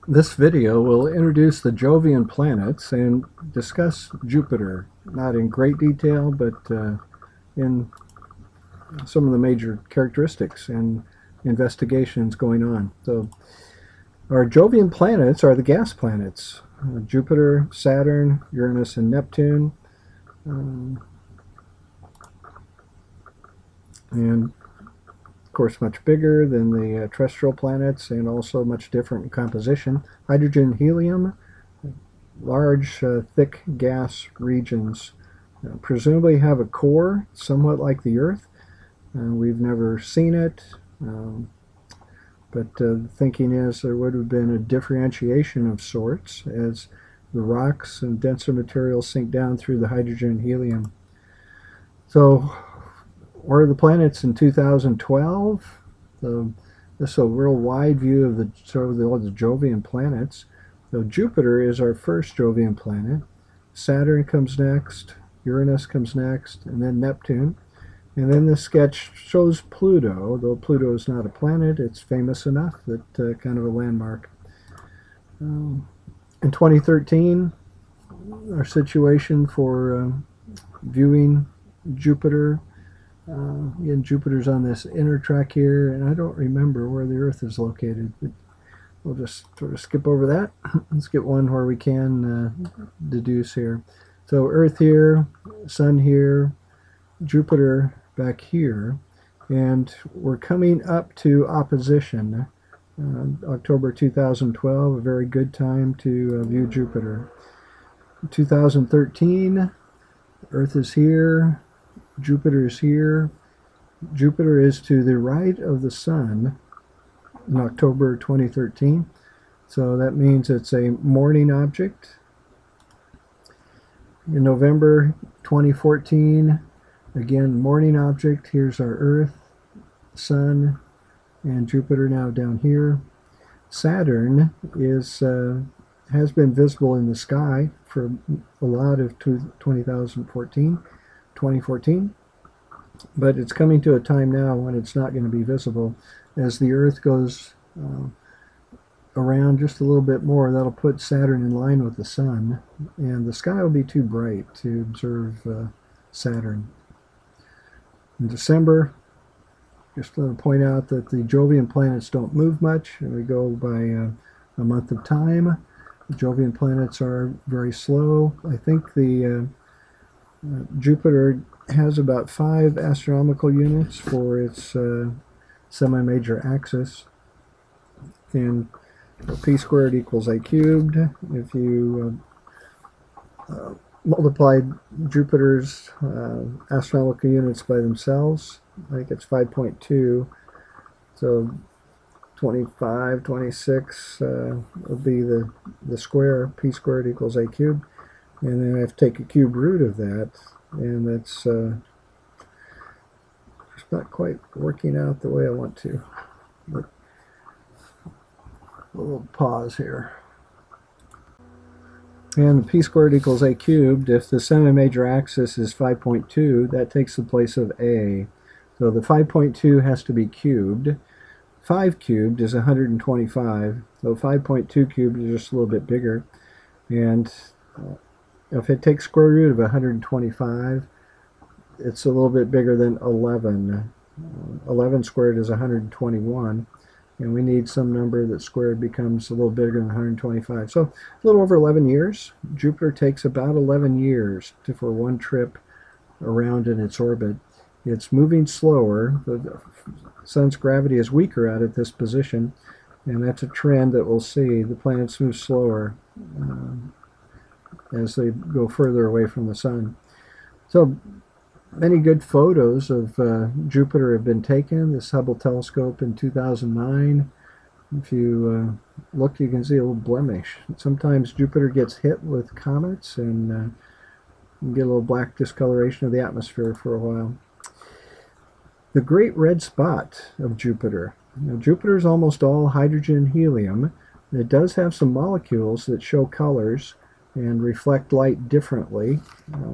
This video will introduce the Jovian planets and discuss Jupiter, not in great detail, but in some of the major characteristics and investigations going on. So our Jovian planets are the gas planets, Jupiter, Saturn, Uranus, and Neptune. And of course much bigger than the terrestrial planets, and also much different in composition. Hydrogen, helium, large thick gas regions, presumably have a core somewhat like the Earth. We've never seen it, but the thinking is there would have been a differentiation of sorts as the rocks and denser materials sink down through the hydrogen and helium. So where are the planets in 2012? This is a real wide view of the Jovian planets. So Jupiter is our first Jovian planet. Saturn comes next, Uranus comes next, and then Neptune. And then this sketch shows Pluto, though Pluto is not a planet. It's famous enough that kind of a landmark. In 2013, our situation for viewing Jupiter. Again, Jupiter's on this inner track here, and I don't remember where the Earth is located, but we'll just sort of skip over that. Let's get one where we can deduce here. So Earth here, Sun here, Jupiter back here, and we're coming up to opposition. October 2012, a very good time to view Jupiter. 2013, Earth is here, Jupiter is here. Jupiter is to the right of the Sun in October 2013. So that means it's a morning object. In November 2014, again, morning object. Here's our Earth, Sun, and Jupiter now down here. Saturn is has been visible in the sky for a lot of 2014, but it's coming to a time now when it's not going to be visible. As the Earth goes around just a little bit more, that'll put Saturn in line with the Sun, and the sky will be too bright to observe Saturn. In December, just to point out that the Jovian planets don't move much, and we go by a month of time. The Jovian planets are very slow. I think the Jupiter has about 5 astronomical units for its semi-major axis, and p squared equals a cubed. If you multiplied Jupiter's astronomical units by themselves, I think it's 5.2, so 25, 26 would be the square. P squared equals a cubed, and then I have to take a cube root of that, and that's it's not quite working out the way I want to. But a little pause here. And p squared equals a cubed. If the semi-major axis is 5.2, that takes the place of a. So the 5.2 has to be cubed. 5 cubed is 125. So 5.2 cubed is just a little bit bigger. And if it takes square root of 125, it's a little bit bigger than 11. 11 squared is 121. And we need some number that squared becomes a little bigger than 125. So a little over 11 years. Jupiter takes about 11 years for one trip around in its orbit. It's moving slower. The Sun's gravity is weaker out at this position, and that's a trend that we'll see. The planets move slower as they go further away from the Sun. So many good photos of Jupiter have been taken. This Hubble telescope in 2009. If you look, you can see a little blemish. Sometimes Jupiter gets hit with comets, and you get a little black discoloration of the atmosphere for a while. The great red spot of Jupiter. Now, Jupiter is almost all hydrogen and helium. It does have some molecules that show colors and reflect light differently,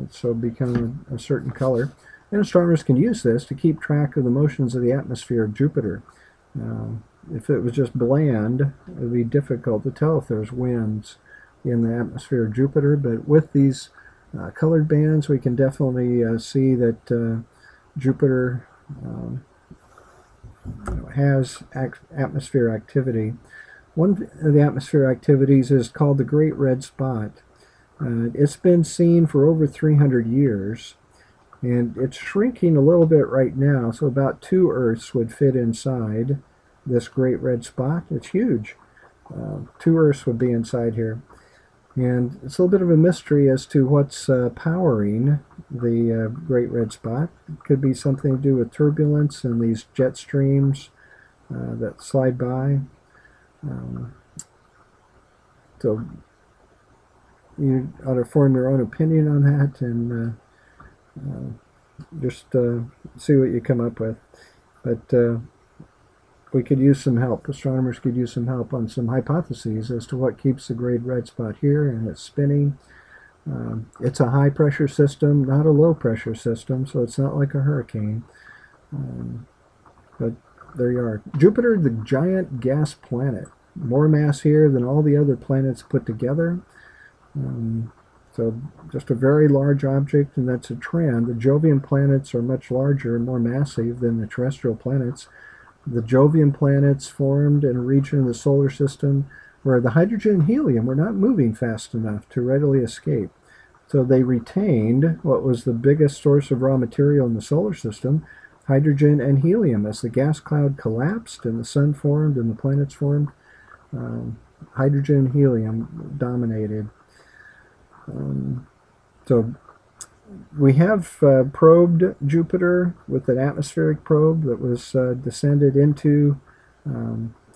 so become a certain color. And astronomers can use this to keep track of the motions of the atmosphere of Jupiter. if it was just bland, it would be difficult to tell if there's winds in the atmosphere of Jupiter. But with these colored bands, we can definitely see that Jupiter has atmosphere activity. One of the atmosphere activities is called the Great Red Spot. It's been seen for over 300 years, and it's shrinking a little bit right now, so about 2 Earths would fit inside this Great Red Spot. It's huge. 2 Earths would be inside here. And it's a little bit of a mystery as to what's powering the Great Red Spot. It could be something to do with turbulence and these jet streams that slide by. So you ought to form your own opinion on that and just see what you come up with. But we could use some help. Astronomers could use some help on some hypotheses as to what keeps the Great Red Spot here and it's spinning. It's a high pressure system, not a low pressure system, so it's not like a hurricane. But there you are. Jupiter, the giant gas planet. More mass here than all the other planets put together. So just a very large object, and that's a trend. The Jovian planets are much larger and more massive than the terrestrial planets. The Jovian planets formed in a region of the solar system where the hydrogen and helium were not moving fast enough to readily escape. So they retained what was the biggest source of raw material in the solar system, hydrogen and helium. As the gas cloud collapsed and the sun formed and the planets formed, hydrogen and helium dominated. So we have probed Jupiter with an atmospheric probe that was descended into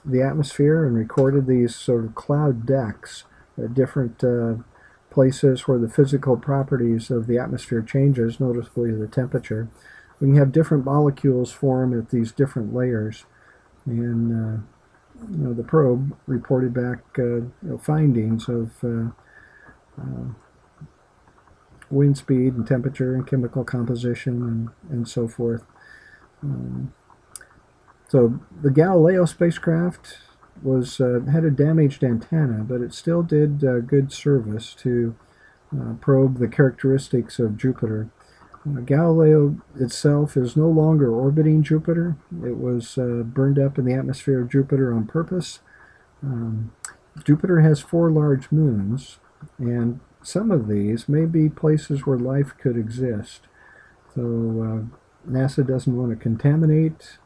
the atmosphere and recorded these sort of cloud decks at different places where the physical properties of the atmosphere changes, noticeably the temperature. We can have different molecules form at these different layers, and the probe reported back findings of wind speed and temperature and chemical composition and so forth. So the Galileo spacecraft was had a damaged antenna, but it still did good service to probe the characteristics of Jupiter. Galileo itself is no longer orbiting Jupiter. It was burned up in the atmosphere of Jupiter on purpose. Jupiter has 4 large moons, and some of these may be places where life could exist. So NASA doesn't want to contaminate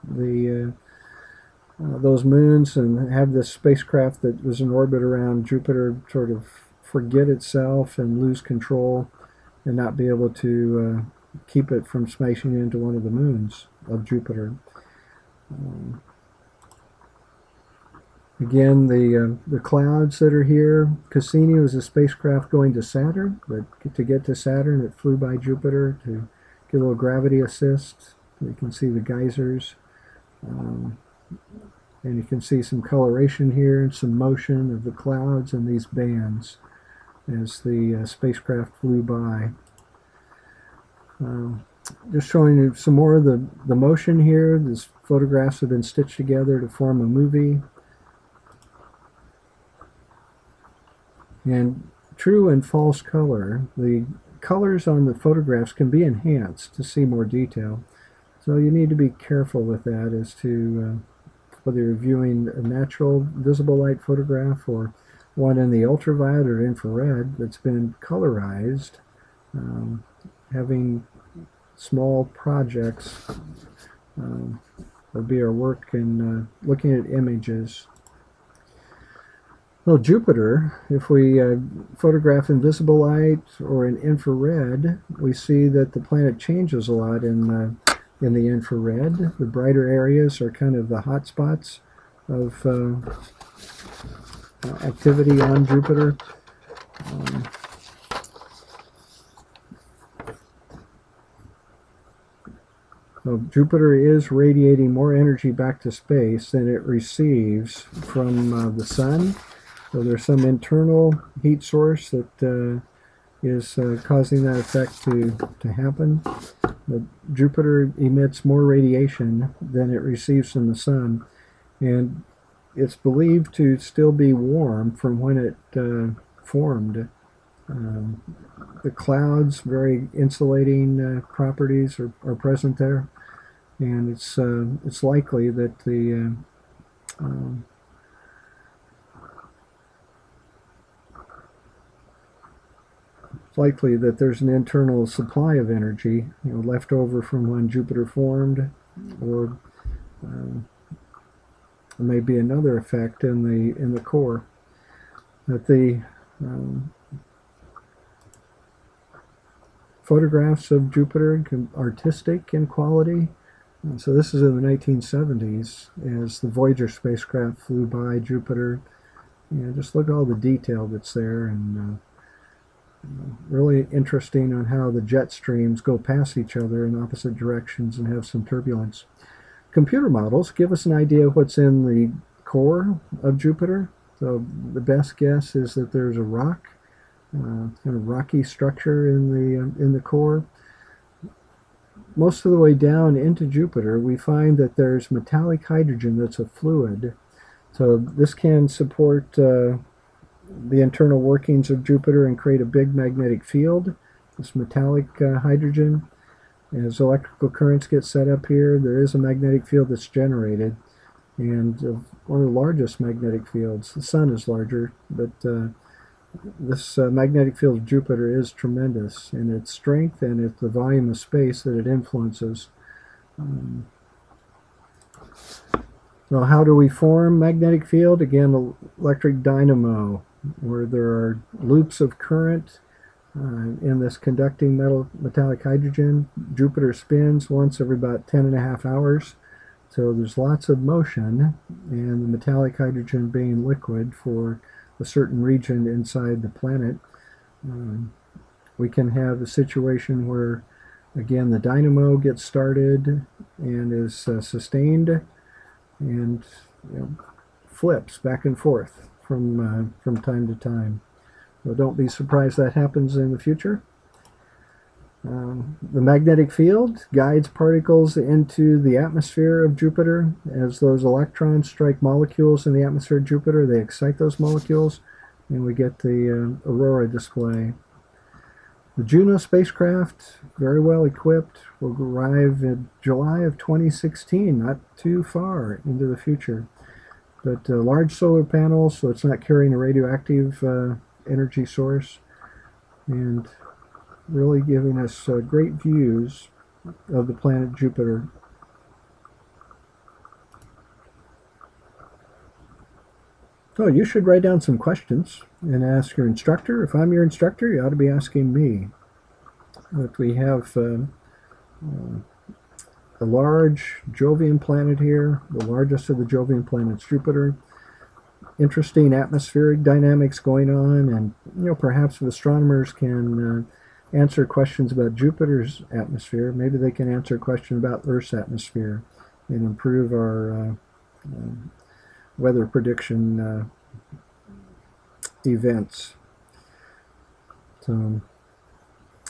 those moons and have this spacecraft that was in orbit around Jupiter sort of forget itself and lose control and not be able to keep it from smashing into one of the moons of Jupiter. Again, the clouds that are here, Cassini was a spacecraft going to Saturn, but to get to Saturn it flew by Jupiter to get a little gravity assist. You can see the geysers, and you can see some coloration here and some motion of the clouds and these bands as the spacecraft flew by. Just showing you some more of the motion here. These photographs have been stitched together to form a movie. And true and false color. The colors on the photographs can be enhanced to see more detail. So you need to be careful with that as to whether you're viewing a natural visible light photograph or one in the ultraviolet or infrared that's been colorized. Having small projects will be our work in looking at images. Well, Jupiter, if we photograph in visible light or in infrared, we see that the planet changes a lot in the infrared. The brighter areas are kind of the hot spots of activity on Jupiter. So Jupiter is radiating more energy back to space than it receives from the sun. So there's some internal heat source that is causing that effect to happen. But Jupiter emits more radiation than it receives from the sun. And it's believed to still be warm from when it formed. Um, the clouds, very insulating properties are present there, and it's likely that um, it's likely that there's an internal supply of energy, left over from when Jupiter formed, or there may be another effect in the core. That the photographs of Jupiter artistic in quality. And so this is in the 1970s as the Voyager spacecraft flew by Jupiter. Just look at all the detail that's there, and really interesting on how the jet streams go past each other in opposite directions and have some turbulence. Computer models give us an idea of what's in the core of Jupiter. So the best guess is that there's a rock, kind of rocky structure in the core. Most of the way down into Jupiter, we find that there's metallic hydrogen that's a fluid. So this can support the internal workings of Jupiter and create a big magnetic field. This metallic hydrogen, as electrical currents get set up here, there is a magnetic field that's generated, and one of the largest magnetic fields. The sun is larger, but this magnetic field of Jupiter is tremendous in its strength and the volume of space that it influences. So how do we form magnetic field? Again, electric dynamo, where there are loops of current in this conducting metallic hydrogen. Jupiter spins once every about 10.5 hours. So there's lots of motion, and the metallic hydrogen being liquid for a certain region inside the planet. We can have a situation where, again, the dynamo gets started and is sustained and flips back and forth from time to time. So don't be surprised that happens in the future. The magnetic field guides particles into the atmosphere of Jupiter. As those electrons strike molecules in the atmosphere of Jupiter, they excite those molecules, and we get the aurora display. The Juno spacecraft, very well equipped, will arrive in July of 2016, not too far into the future. But large solar panels, so it's not carrying a radioactive energy source, and really giving us great views of the planet Jupiter. So you should write down some questions and ask your instructor. If I'm your instructor, you ought to be asking me. But we have a large Jovian planet here, the largest of the Jovian planets, Jupiter. Interesting atmospheric dynamics going on, and perhaps if astronomers can answer questions about Jupiter's atmosphere, maybe they can answer a question about Earth's atmosphere and improve our weather prediction events. So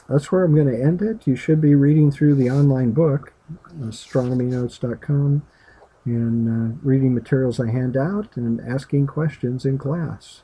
that's where I'm going to end it. You should be reading through the online book, astronomynotes.com, and reading materials I hand out and asking questions in class.